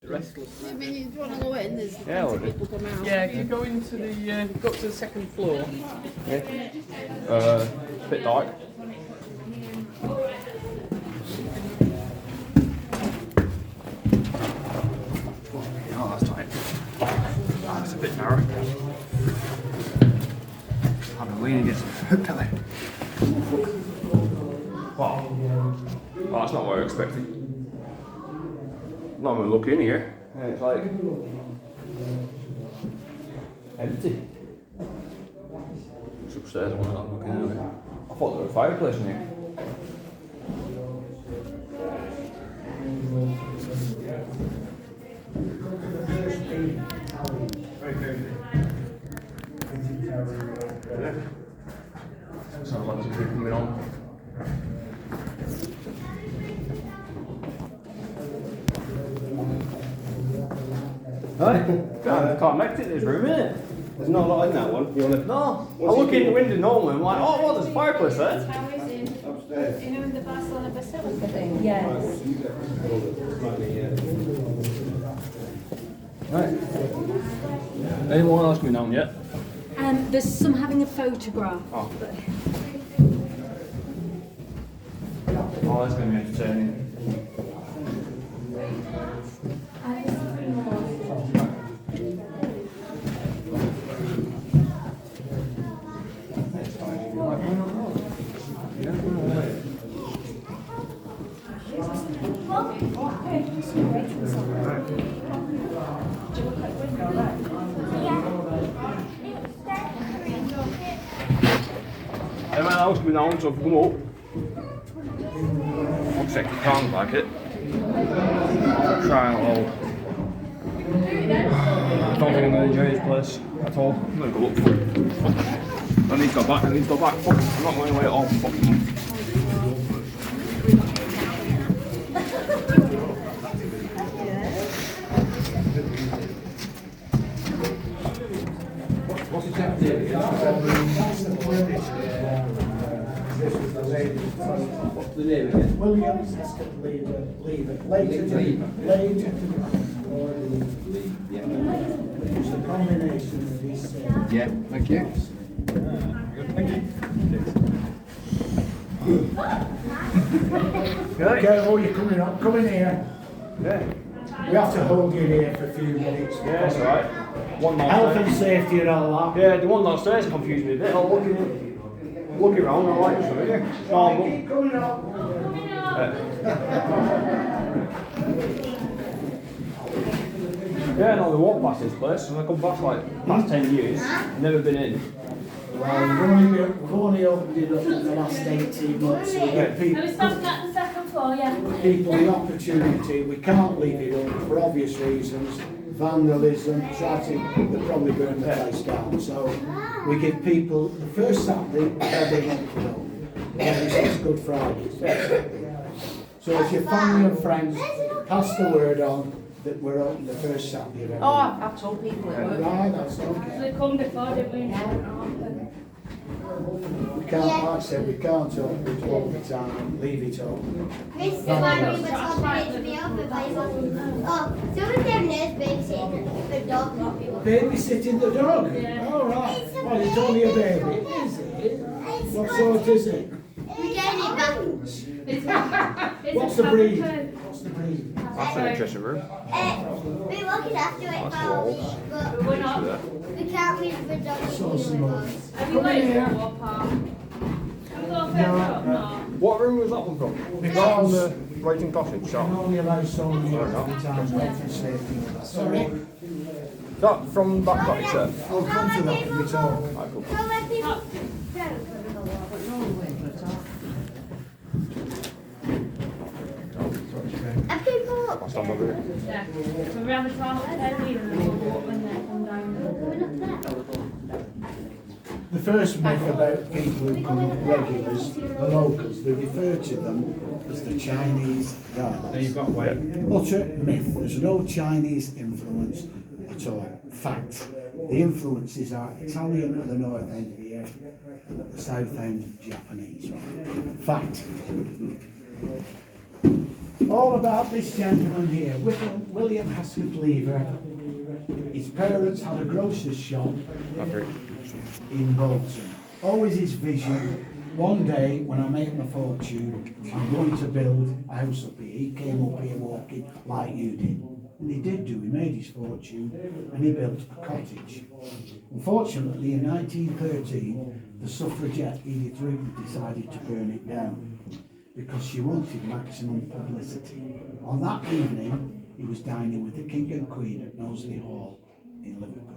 Restless. I mean, do you want to go in? There's Yeah, plenty of people come out. Yeah, if you go into the go up to the second floor. Yeah. It's a bit dark. Oh, that's tight. Oh, it's a bit narrow. I've been leaning against the hook telly. Wow. Oh, that's not what I expected. Not even look in here. Yeah, it's like empty. It's upstairs, I wasn't looking at it. I thought there was a fireplace in here. Sounds like something coming on. Right? Can't make it in this room, innit? There's not a lot in that one. You wanna? No. I look in the window normally, I'm like, oh, well, there's a fireplace there. How is it? Upstairs. You know, in the Barcelona Basilica thing? Yes. Right. Anyone else going on yet? There's some having a photograph. Oh. Oh, that's going to be entertaining. Anyone else coming on, so if you come up. Obviously, you can't like it. I'll try and hold. I don't think I'm going to enjoy this place at all. I'm going to go look for it. I need to go back, Fuck, I'm not going away at all. Fuck. What's it have to do? What's the name again? Williams, leave it. It's a combination of these. Yeah, thank you. Okay, oh, you're coming up. Come in here. Yeah. We have to hold you here for a few minutes. Yeah, that's alright. One Health and downstairs. safety and all that. Yeah, the one downstairs confused me a bit. I was looking around, I like something here. Keep coming up. Yeah, no, we walked past this place, and I come back like past 10 years, never been in. Well, we've only opened it up in the last 18 months, so we get Are we starting at the second floor? Yeah. people the opportunity. We can't leave it up for obvious reasons. Vandalism, traffic, they'll probably burn the place down. So we give people the first Saturday, they want to know. Obviously it's Good Friday. So if your family and friends, pass the word on that we're open the first Saturday of every Oh, month. I've told people it won't. Right, that's okay. They come before, didn't we? We can't, like I said, we can't open it all the time, leave it open. This is why we were told it to be open by someone. Oh, someone down there's babysitting the dog, not people. Babysitting the dog? Yeah. All right. Well, it's only a baby. Is it? What sort is it? We getting it back. What's the breed? What's the breed? That's an interesting room. We're looking after it probably, but We're not. we can't leave the dog So small. Have you waited for a walk park? Can we go further up? No. What room was that one from? Because the waiting cottage we shop. can only allow so many at a time, health and safety. Sorry? That from that cottage there? I'll come to that in return. Right, cool. don't let people. And people. I'll stand over here. Yeah. So we have a talk at their leader and then we'll go up and then come down. Going up there. The first myth about people who come up regulars, the locals, they refer to them as the Chinese guys. You've got weight. Utter myth. There's no Chinese influence at all. Fact. The influences are Italian at the north end here, and at the south end Japanese. Fact. All about this gentleman here, William Haskett Lever. His parents had a grocer's shop in Bolton. Always his vision, one day when I make my fortune, I'm going to build a house up here. He came up here walking like you did. And he did do, he made his fortune and he built a cottage. Unfortunately, in 1913, the suffragette Edith Rivington decided to burn it down because she wanted maximum publicity. On that evening, he was dining with the King and Queen at Knowsley Hall in Liverpool.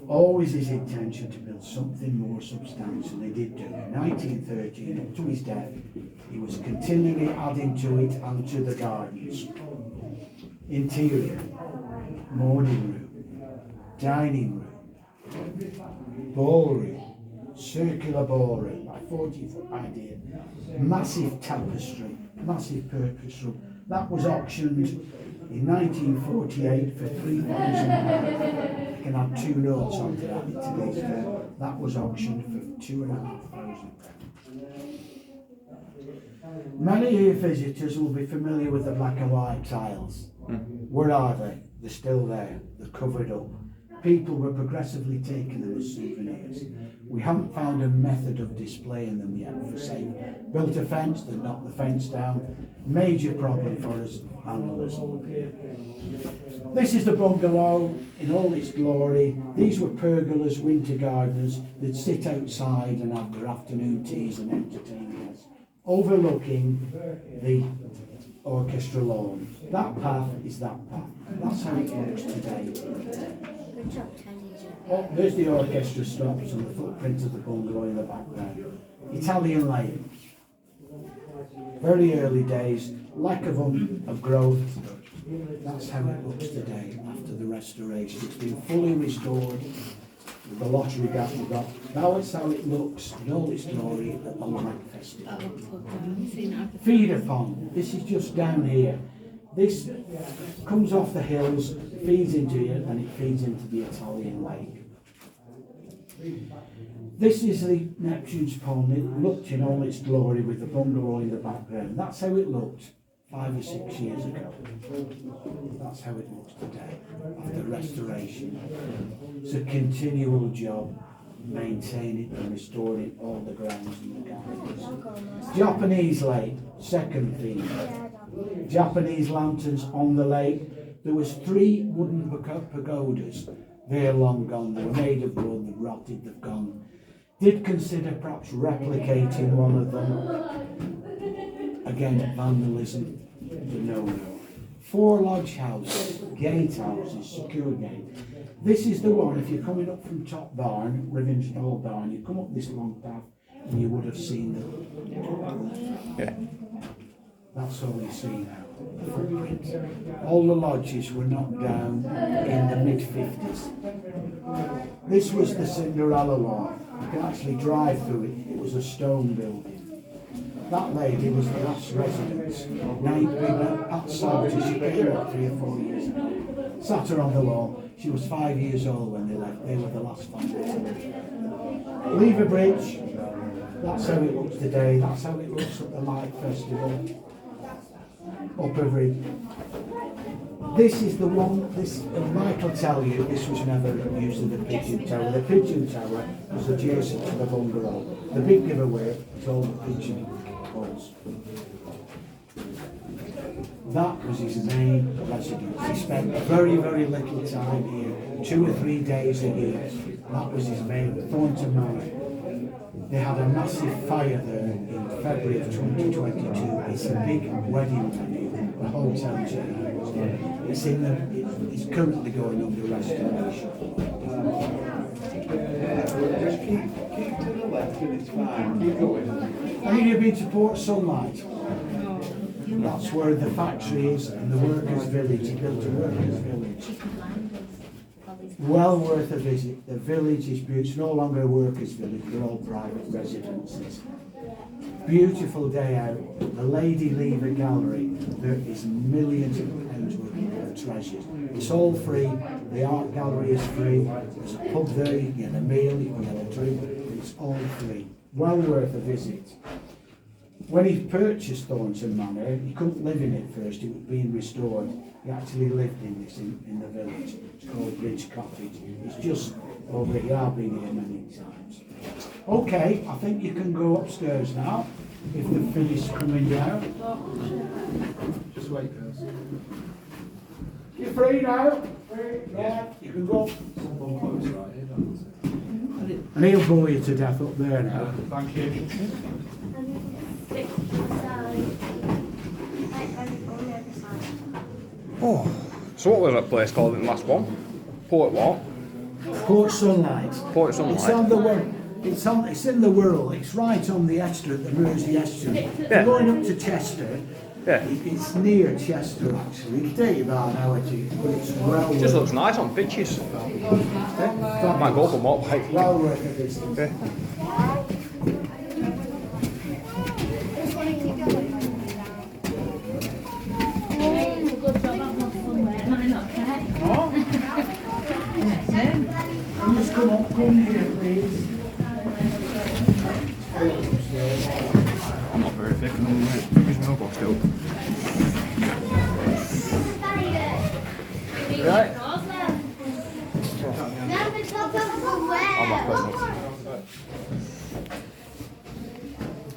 Always his intention to build something more substantial. He did do. In 1913, up to his death, he was continually adding to it and to the gardens. Interior, morning room, dining room, ballroom, circular ballroom, like 40-foot idea, massive tapestry, massive purpose room. That was auctioned in 1948 for £3,000. You can add 2 notes onto that in today's day. That was auctioned for £2,500. Many of your visitors will be familiar with the black and white tiles. Where are they? They're still there. They're covered up. People were progressively taking them as souvenirs. We haven't found a method of displaying them yet for safe. Built a fence, they knocked the fence down. Major problem for us, vandalism. This is the bungalow in all its glory. These were pergolas, winter gardeners. They'd sit outside and have their afternoon teas and entertain us, overlooking the orchestra lawn. That path is that path. That's how it looks today. Oh, there's the orchestra stops and the footprint of the bungalow in the background. Italian lane. Very early days, lack of growth. That's how it looks today after the restoration. It's been fully restored with the lottery gap we got. Now that's how it looks in all its glory at the Lamag Festival. Feeder pond. This is just down here. This comes off the hills, feeds into here, and it feeds into the Italian lake. This is the Neptune's pond. It looked in all its glory with the bungalow in the background. That's how it looked 5 or 6 years ago. That's how it looks today after restoration. It's a continual job, maintaining and restoring all the grounds and the gardens. Japanese lake, second theme. Japanese lanterns on the lake. There was 3 wooden pagodas. They're long gone. They were made of wood, they've rotted, they've gone. Did consider perhaps replicating one of them. Again, vandalism, no. 4 lodge houses, gate houses, secure gate. This is the one, if you're coming up from Top Barn, Rivington Hall Barn, you come up this long path and you would have seen them. Yeah. That's all you see now. All the lodges were knocked down in the mid-50s. This was the Cinderella lawn. You can actually drive through it. It was a stone building. That lady was the last residence. Now you've been at Pat Salters, she came up 3 or 4 years ago. Sat her on the lawn. She was 5 years old when they left. They were the last family. Lever Bridge. That's how it looks today. That's how it looks at the Light Festival. Upper Bridge. This is the one, Mike will tell you, this was never used in the Pigeon Tower. The Pigeon Tower was adjacent to the bungalow. The big giveaway was all the pigeon halls. That was his main residence. He spent very, very little time here, 2 or 3 days a year. That was his main, Thornton Manor. They had a massive fire there in February of 2022. It's a big wedding venue, the hotel chain. It's currently going under restoration. Just keep to the left and it's fine. Keep going. Have you been to Port Sunlight? That's where the factory is and the workers' village. He built a workers' village. Well worth a visit. The village is beautiful. It's no longer a workers' village, they're all private residences. Beautiful day out. The Lady Lever Gallery. There is millions of pounds worth of treasures. It's all free. The art gallery is free. There's a pub there, you can get a meal, you can get a drink. It's all free. Well worth a visit. when he purchased Thornton Manor, he couldn't live in it first, it was being restored. He actually lived in this in the village. It's called Bridge Cottage. It's just over here. I've been here many times. Okay, I think you can go upstairs now, if they've finished coming down. Just wait, girls. You're free now? Yeah, you can go. Someone close right here, don't they? And he'll bore you to death up there now. Thank you. Oh, so what was that place called in the last one? Port what? Port Sunlight. Port Sunlight. It's on the it's in the Wirral. It's right on the estuary, the Mersey estuary. Yeah. Going up to Chester. Yeah. It's near Chester actually. It'll take you about an hour to, but it's well It just worth looks nice on pictures. it. Might go for more bike. Well worth the distance. Yeah. Just come here, please. I'm not very thick on the way. Use my elbow still. Right. I'm not personal.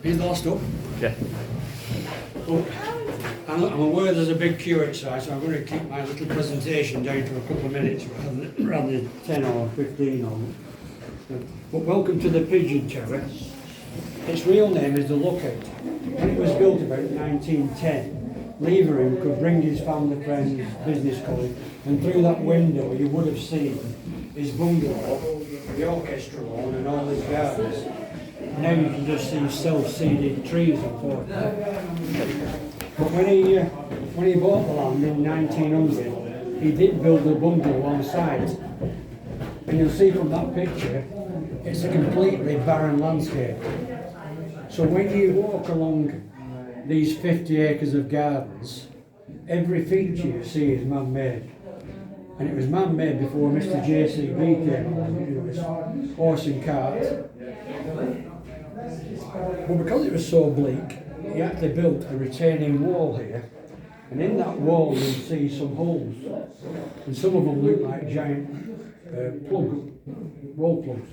He's lost up. Yeah. I'm aware there's a big queue outside, so I'm going to keep my little presentation down to a couple of minutes rather than 10 or 15 or. But welcome to the Pigeon Terrace. Its real name is the Lookout. When it was built about 1910, Levering could bring his family, friends, business colleagues, and through that window you would have seen his bungalow, the orchestra lawn, and all his gardens. Now you can just see self-seeded trees and forth. But when he bought the land in 1900, he did build a bungalow on site. And you'll see from that picture, it's a completely barren landscape. So when you walk along these 50 acres of gardens, every feature you see is man-made. And it was man-made before Mr. JCB came along, you know, this horse and cart. But because it was so bleak, he actually built a retaining wall here, and in that wall you see some holes, and some of them look like giant wall plugs.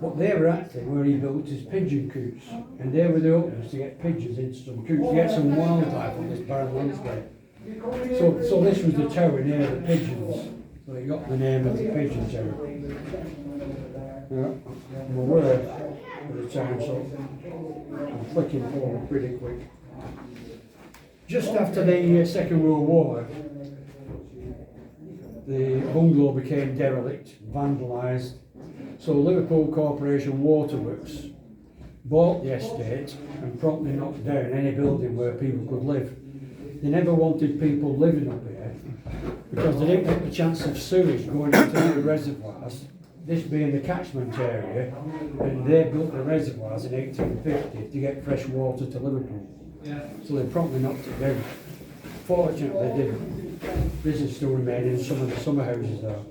But they were actually where he built his pigeon coops, and they were the openings to get pigeons into some coops, to get some wildlife on this barren landscape. So this was the tower near the pigeons, so it got the name of the Pigeon Tower. Yeah, I'm aware of the time, so I'm flicking forward pretty quick. Just after the Second World War, the bungalow became derelict, vandalised, so Liverpool Corporation Waterworks bought the estate and promptly knocked down any building where people could live. They never wanted people living up here because they didn't want the chance of sewage going into the reservoirs, this being the catchment area, and they built the reservoirs in 1850 to get fresh water to Liverpool. So they promptly knocked it down. Fortunately, they didn't. Business still remained in some of the summer houses though.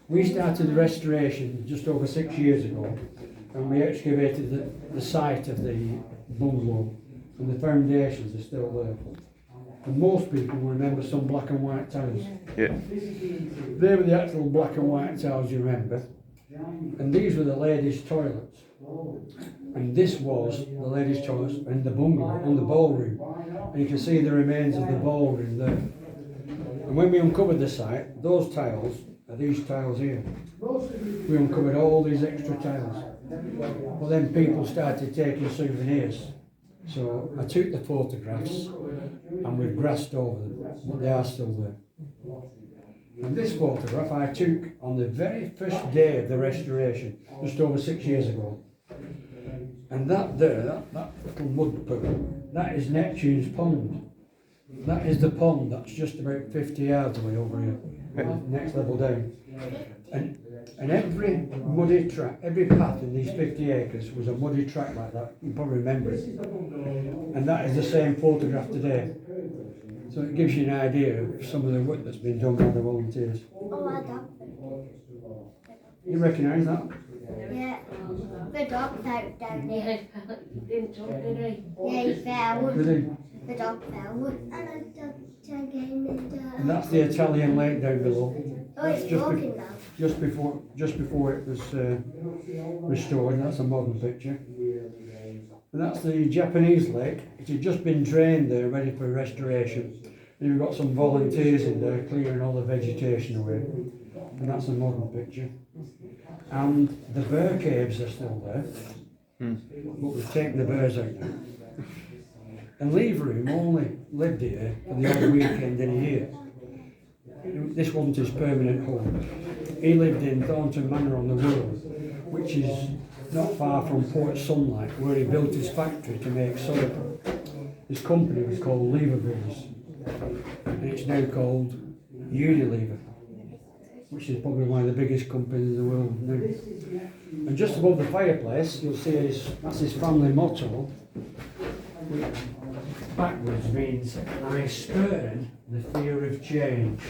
We started the restoration just over 6 years ago, and we excavated the site of the bungalow, and the foundations are still there. And most people will remember some black and white tiles. Yeah. They were the actual black and white tiles you remember. And these were the ladies' toilets. And this was the ladies' toilets in the bungalow, on the ballroom. And you can see the remains of the ballroom there. And when we uncovered the site, those tiles are these tiles here. We uncovered all these extra tiles. Well, then people started taking souvenirs. So I took the photographs and we've grassed over them, but they are still there. And this photograph I took on the very first day of the restoration, just over 6 years ago. And that there, that little mud pool, that is Neptune's pond. That is the pond that's just about 50 yards away over here, next level down. And every muddy track, every path in these 50 acres was a muddy track like that. You probably remember it. And that is the same photograph today. So it gives you an idea of some of the work that's been done by the volunteers. Oh, I dog. You recognise that? Yeah. The dog's out down there. didn't jump, did he? Yeah, he fell. Did he? The dog fell. And the dog again And that's the Italian lake down below. Oh, it's just walking now. Just before it was restored. That's a modern picture. And that's the Japanese lake. It had just been drained there, ready for restoration. And you've got some volunteers in there clearing all the vegetation away. And that's a modern picture. And the bear caves are still there. But we've taken the bears out now. And Leveroom only lived here for the odd weekend in a year. This wasn't his permanent home. He lived in Thornton Manor on the Wirral, which is not far from Port Sunlight, where he built his factory to make soap. His company was called Leverbeers, and it's now called Unilever, which is probably one of the biggest companies in the world now. And just above the fireplace, you'll see that's his family motto, which backwards means I spurn the fear of change.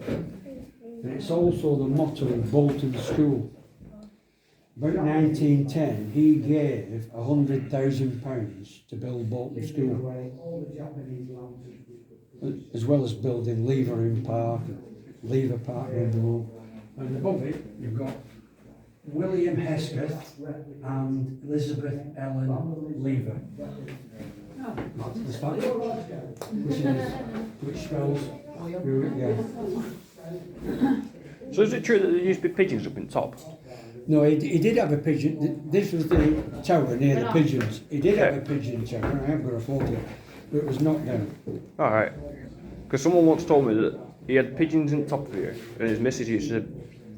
And it's also the motto of Bolton School. About 1910, he gave £100,000 to build Bolton School, as well as building Leveroom Park, Lever Park down below. And above it, you've got William Hesketh and Elizabeth Ellen Lever. That's fine. Which spells, yeah. So is it true that there used to be pigeons up in top? No, he did have a pigeon. This was the tower near the pigeons. He did have a pigeon tower. I have got a photo, but it was knocked down. All right. Because someone once told me that he had pigeons in top of here, and his missus used to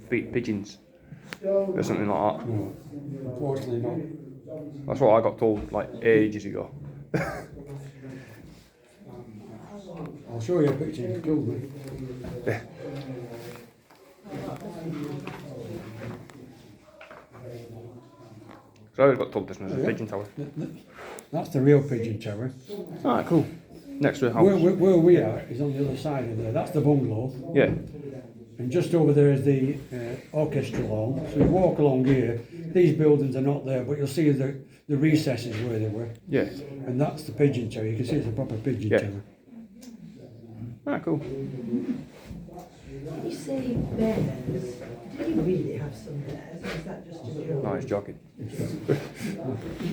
feed pigeons or something like that. No, unfortunately not. That's what I got told like ages ago. I'll show you a picture. It's cool, mate. Yeah. So I always got told this was a pigeon tower. That's the real pigeon tower. Alright, cool. Next to the house. Where we are is on the other side of there. That's the bungalow. Yeah. And just over there is the orchestra hall. So you walk along here. These buildings are not there, but you'll see the recesses where they were. Yeah. And that's the pigeon tower. You can see it's a proper pigeon tower. Alright, cool. You say bears. Do you really have some bears? Or is that just a joke? No, he's joking.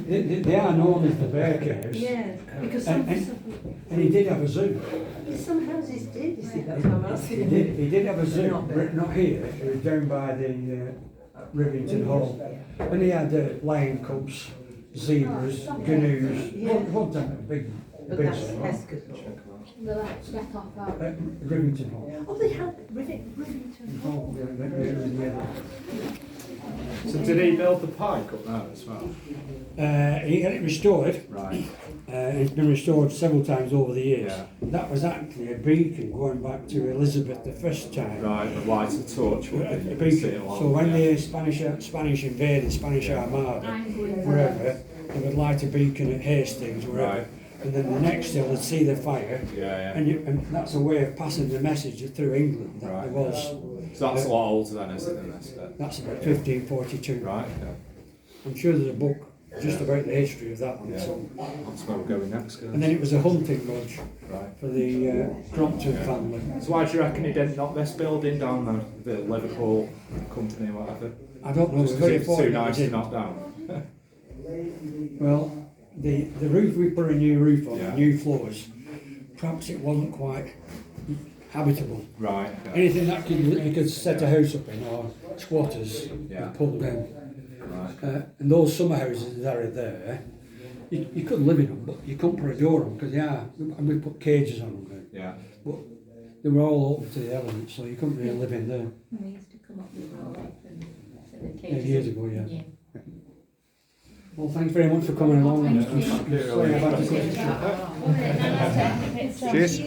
They are known as the bear caves. Yeah, because And he did have a zoo. some houses did, you see, that's what I'm asking. He did have a zoo, Not there. not here. It was down by the Rivington Hall. And he had lion cubs, zebras, canoes. One time, a big But that's zoo. Hesketh. The left step off that. Rivington Hall. Oh, they had Rivington Hall. So did he build the pike up there as well? He had it restored. Right. It's been restored several times over the years. Yeah. That was actually a beacon going back to Elizabeth the first time. Right, the light of the torch. A beacon. So when the Spanish invaded, Spanish Armada, wherever, they would light a beacon at Hastings, wherever. Right. And then the next day they'd see the fire. Yeah. And that's a way of passing the message through England that Right. there was. So that's a lot older than, isn't it, than this bit? That's about 1542. Right, yeah. I'm sure there's a book just about the history of that one. Yeah. So. That's where we're going next, guys. And then it was a hunting lodge Right. for the Crompton family. So why do you reckon he didn't knock this building down, the Liverpool company or whatever? I don't know. Just Very because it's too fortunate nice they to didn't. knock down? Well, the roof, we put a new roof on, Yeah. new floors. Perhaps it wasn't quite habitable. Right. Okay. Anything that you could set a house up in, or squatters, Yeah. would pull down. Right. And those summer houses that are there, you could live in them, but you couldn't put a door on them because they are. And we put cages on them now. Yeah. But they were all open to the elements, so you couldn't really live in there. We used to come up with all that and Years ago, yeah. Well, thanks very much for coming along. I'm sorry about the question. Cheers.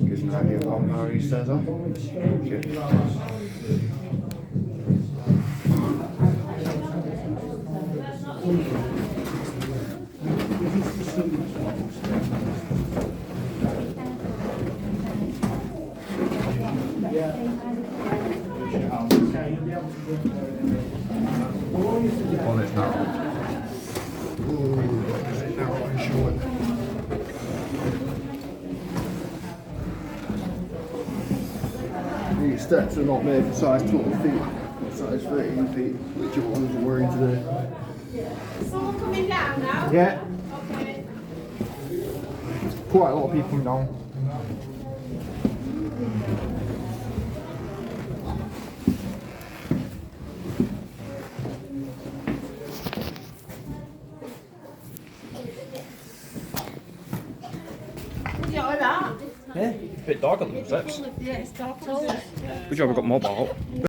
Gives an idea of how far he stands up. On it's narrow. Narrow and short. These steps are not made for size 12 feet, size 13 feet, which are the ones we're wearing today. Someone coming down now? Yeah, Okay. quite a lot of people now. You all right? Yeah, a bit dark on the steps. Yeah, it's dark. Good job we got mobile.